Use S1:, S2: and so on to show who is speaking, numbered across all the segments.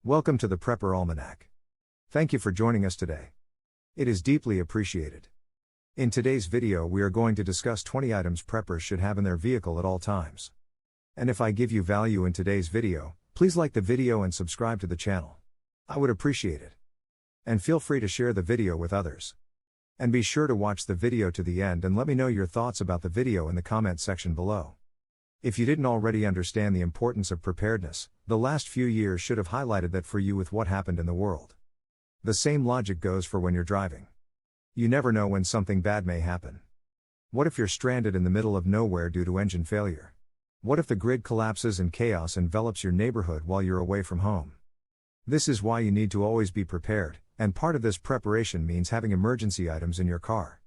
S1: Welcome to the Prepper Almanac. Thank you for joining us today. It is deeply appreciated. In today's video we are going to discuss 20 items preppers should have in their vehicle at all times. And if I give you value in today's video, please like the video and subscribe to the channel. I would appreciate it. And feel free to share the video with others. And be sure to watch the video to the end and let me know your thoughts about the video in the comment section below. If you didn't already understand the importance of preparedness, the last few years should have highlighted that for you with what happened in the world. The same logic goes for when you're driving. You never know when something bad may happen. What if you're stranded in the middle of nowhere due to engine failure? What if the grid collapses and chaos envelops your neighborhood while you're away from home? This is why you need to always be prepared, and part of this preparation means having emergency items in your car.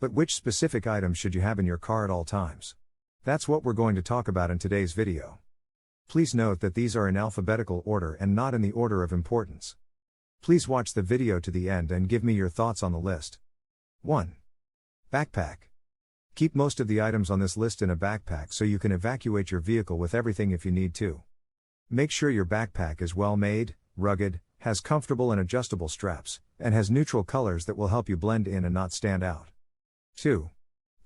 S1: But which specific items should you have in your car at all times? That's what we're going to talk about in today's video. Please note that these are in alphabetical order and not in the order of importance. Please watch the video to the end and give me your thoughts on the list. 1. Backpack. Keep most of the items on this list in a backpack so you can evacuate your vehicle with everything if you need to. Make sure your backpack is well made, rugged, has comfortable and adjustable straps, and has neutral colors that will help you blend in and not stand out. 2.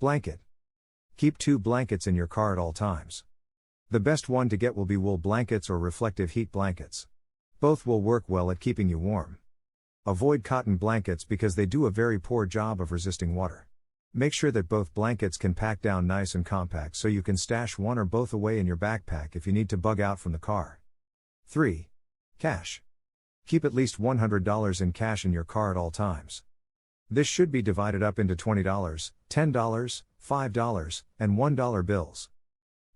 S1: Blanket. Keep 2 blankets in your car at all times. The best one to get will be wool blankets or reflective heat blankets. Both will work well at keeping you warm. Avoid cotton blankets because they do a very poor job of resisting water. Make sure that both blankets can pack down nice and compact so you can stash one or both away in your backpack if you need to bug out from the car. 3. Cash. Keep at least $100 in cash in your car at all times. This should be divided up into $20, $10, $5, and $1 bills.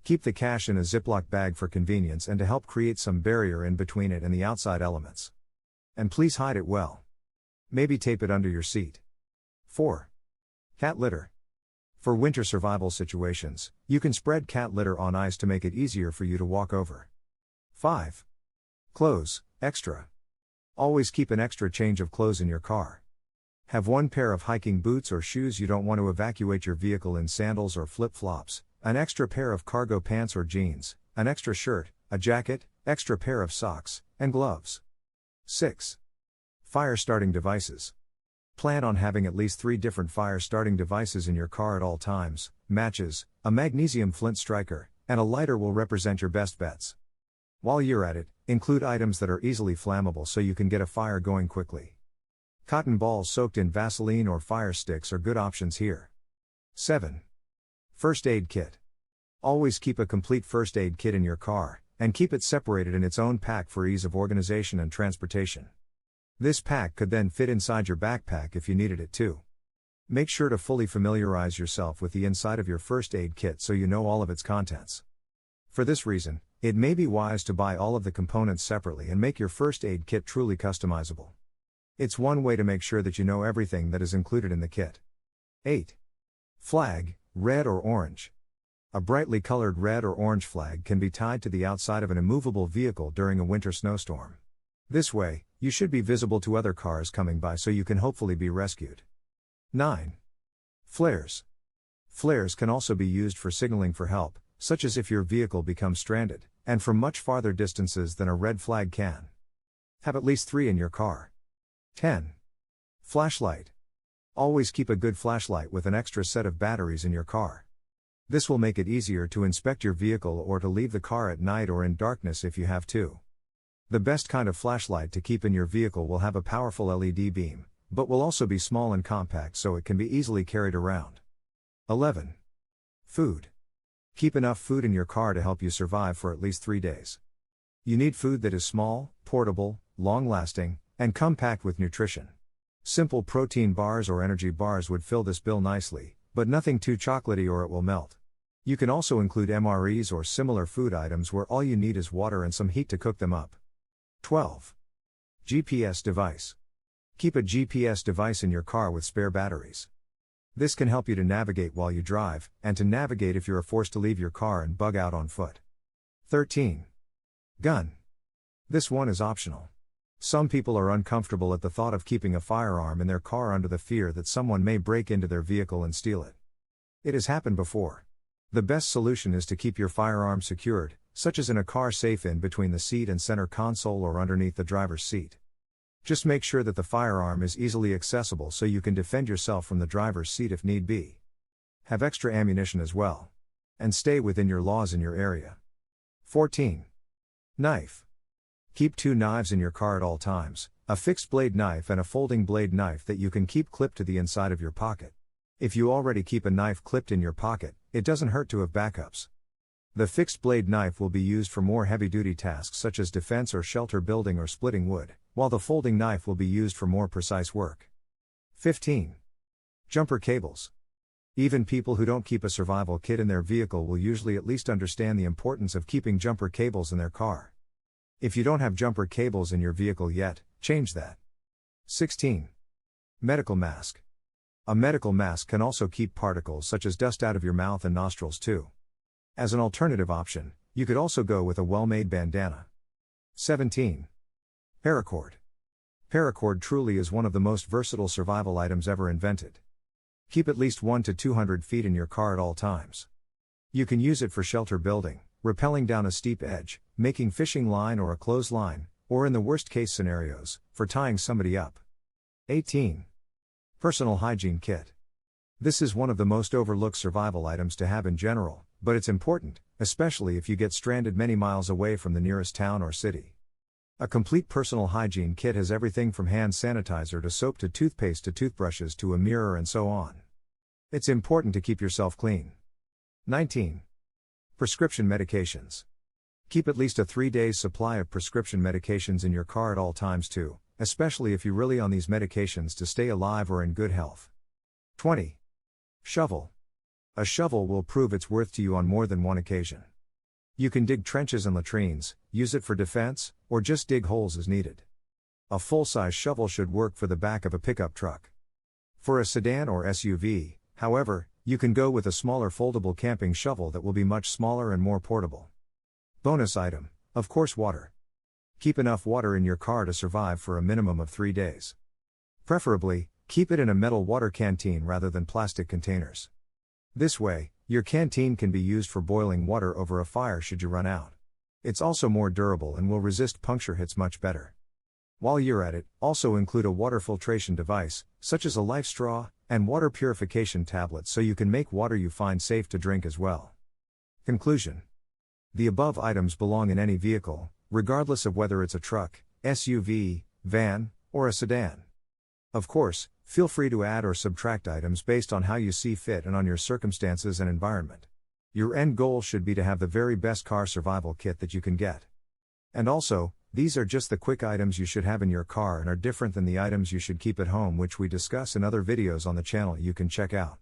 S1: Keep the cash in a Ziploc bag for convenience and to help create some barrier in between it and the outside elements. And please hide it well. Maybe tape it under your seat. 4. Cat litter. For winter survival situations, you can spread cat litter on ice to make it easier for you to walk over. 5. Clothes, extra. Always keep an extra change of clothes in your car. Have 1 pair of hiking boots or shoes you don't want to evacuate your vehicle in, sandals or flip-flops, an extra pair of cargo pants or jeans, an extra shirt, a jacket, extra pair of socks, and gloves. 6. Fire starting devices. Plan on having at least 3 different fire starting devices in your car at all times. Matches, a magnesium flint striker, and a lighter will represent your best bets. While you're at it, include items that are easily flammable so you can get a fire going quickly. Cotton balls soaked in Vaseline or fire sticks are good options here. 7. First aid kit. Always keep a complete first aid kit in your car, and keep it separated in its own pack for ease of organization and transportation. This pack could then fit inside your backpack if you needed it to. Make sure to fully familiarize yourself with the inside of your first aid kit so you know all of its contents. For this reason, it may be wise to buy all of the components separately and make your first aid kit truly customizable. It's one way to make sure that you know everything that is included in the kit. 8. Flag, red or orange. A brightly colored red or orange flag can be tied to the outside of an immovable vehicle during a winter snowstorm. This way, you should be visible to other cars coming by so you can hopefully be rescued. 9. Flares. Flares can also be used for signaling for help, such as if your vehicle becomes stranded, and from much farther distances than a red flag can. Have at least 3 in your car. 10. Flashlight. Always keep a good flashlight with an extra set of batteries in your car. This will make it easier to inspect your vehicle or to leave the car at night or in darkness if you have to. The best kind of flashlight to keep in your vehicle will have a powerful LED beam, but will also be small and compact so it can be easily carried around. 11. Food. Keep enough food in your car to help you survive for at least 3 days. You need food that is small, portable, long-lasting, and compact with nutrition. Simple protein bars or energy bars would fill this bill nicely, but nothing too chocolatey or it will melt. You can also include MREs or similar food items where all you need is water and some heat to cook them up. 12. GPS device. Keep a GPS device in your car with spare batteries. This can help you to navigate while you drive, and to navigate if you are forced to leave your car and bug out on foot. 13. Gun. This one is optional. Some people are uncomfortable at the thought of keeping a firearm in their car under the fear that someone may break into their vehicle and steal it. It has happened before. The best solution is to keep your firearm secured, such as in a car safe in between the seat and center console or underneath the driver's seat. Just make sure that the firearm is easily accessible so you can defend yourself from the driver's seat if need be. Have extra ammunition as well. And stay within your laws in your area. 14. Knife. Keep 2 knives in your car at all times, a fixed blade knife and a folding blade knife that you can keep clipped to the inside of your pocket. If you already keep a knife clipped in your pocket, it doesn't hurt to have backups. The fixed blade knife will be used for more heavy-duty tasks such as defense or shelter building or splitting wood, while the folding knife will be used for more precise work. 15. Jumper cables. Even people who don't keep a survival kit in their vehicle will usually at least understand the importance of keeping jumper cables in their car. If you don't have jumper cables in your vehicle yet, change that. 16. Medical mask. A medical mask can also keep particles such as dust out of your mouth and nostrils too. As an alternative option, you could also go with a well-made bandana. 17. Paracord. Paracord truly is one of the most versatile survival items ever invented. Keep at least 1 to 200 feet in your car at all times. You can use it for shelter building, rappelling down a steep edge, making fishing line or a clothesline, or in the worst case scenarios, for tying somebody up. 18. Personal hygiene kit. This is one of the most overlooked survival items to have in general, but it's important, especially if you get stranded many miles away from the nearest town or city. A complete personal hygiene kit has everything from hand sanitizer to soap to toothpaste to toothbrushes to a mirror and so on. It's important to keep yourself clean. 19. Prescription medications. Keep at least a 3 days supply of prescription medications in your car at all times too, especially if you rely on these medications to stay alive or in good health. 20. Shovel. A shovel will prove its worth to you on more than one occasion. You can dig trenches and latrines, use it for defense, or just dig holes as needed. A full-size shovel should work for the back of a pickup truck. For a sedan or SUV, however, you can go with a smaller foldable camping shovel that will be much smaller and more portable. Bonus item, of course, water. Keep enough water in your car to survive for a minimum of 3 days. Preferably, keep it in a metal water canteen rather than plastic containers. This way, your canteen can be used for boiling water over a fire should you run out. It's also more durable and will resist puncture hits much better. While you're at it, also include a water filtration device, such as a life straw, and water purification tablets so you can make water you find safe to drink as well. Conclusion. The above items belong in any vehicle, regardless of whether it's a truck, SUV, van, or a sedan. Of course, feel free to add or subtract items based on how you see fit and on your circumstances and environment. Your end goal should be to have the very best car survival kit that you can get. And also, these are just the quick items you should have in your car and are different than the items you should keep at home, which we discuss in other videos on the channel you can check out.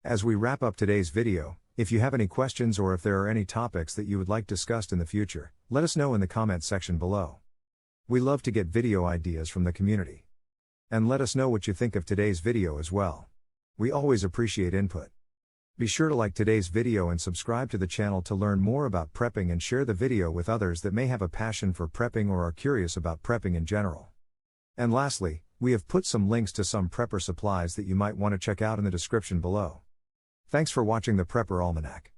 S1: As we wrap up today's video, if you have any questions or if there are any topics that you would like discussed in the future, let us know in the comment section below. We love to get video ideas from the community. And let us know what you think of today's video as well. We always appreciate input. Be sure to like today's video and subscribe to the channel to learn more about prepping and share the video with others that may have a passion for prepping or are curious about prepping in general. And lastly, we have put some links to some prepper supplies that you might want to check out in the description below. Thanks for watching the Prepper Almanac.